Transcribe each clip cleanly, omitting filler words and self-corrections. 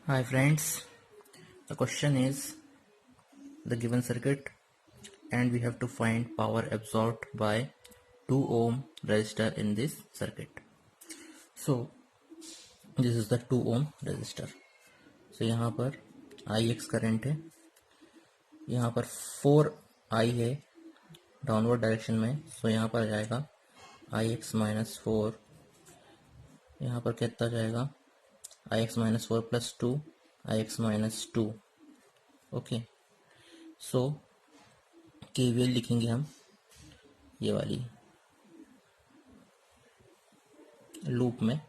Hi friends, the question is the given circuit and we have to find power absorbed by 2 ohm resistor in this circuit. So this is the 2 ohm resistor. So यहाँ पर Ix current है, यहाँ पर 4I है downward direction में. सो यहाँ पर आ जाएगा Ix माइनस 4, यहाँ पर कितना जाएगा Ix minus 4 plus 2 Ix minus 2. Okay, so KVL लिखेंगे हम ये वाली लूप में.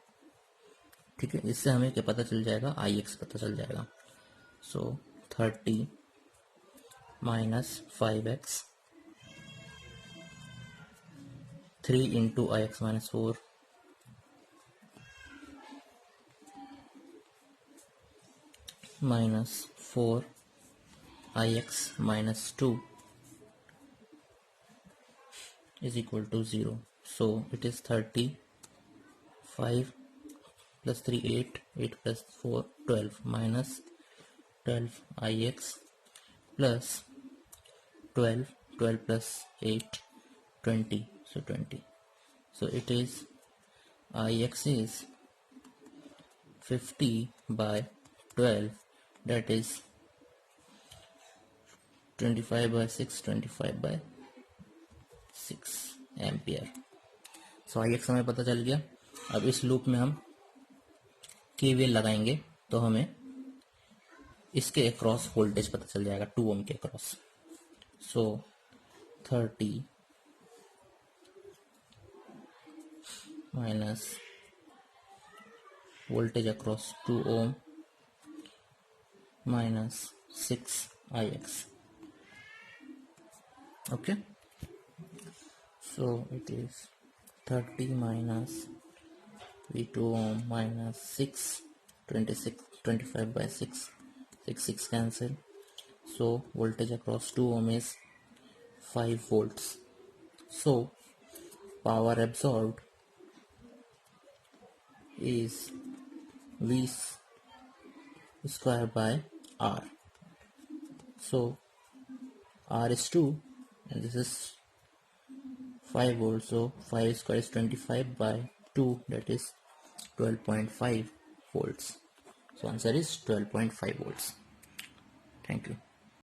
ठीक है, इससे हमें क्या पता चल जाएगा, Ix पता चल जाएगा. सो 30 minus 5x 3 into Ix minus 4 minus 4 Ix minus 2 is equal to 0. So it is 30, 5 plus 3 8, 8 plus 4 12 minus 12 Ix plus 12, 12 plus 8 20, so 20. So it is Ix is 50 by 12, that is 25 by 6, 25 by 6 ampere. So Ix हमें पता चल गया. अब इस loop में हम KVL लगाएंगे तो हमें इसके अक्रॉस वोल्टेज पता चल जाएगा 2 ओम के across. So 30 minus voltage across 2 ohm minus 6 Ix. Okay, so it is 30 minus V2 ohm minus 6, 26, 25 by 6, 6 cancel. So voltage across 2 ohm is 5 volts. So power absorbed is V square by R. So R is 2 and this is 5 volts, so 5 square is 25 by 2, that is 12.5 volts. So answer is 12.5 volts. Thank you.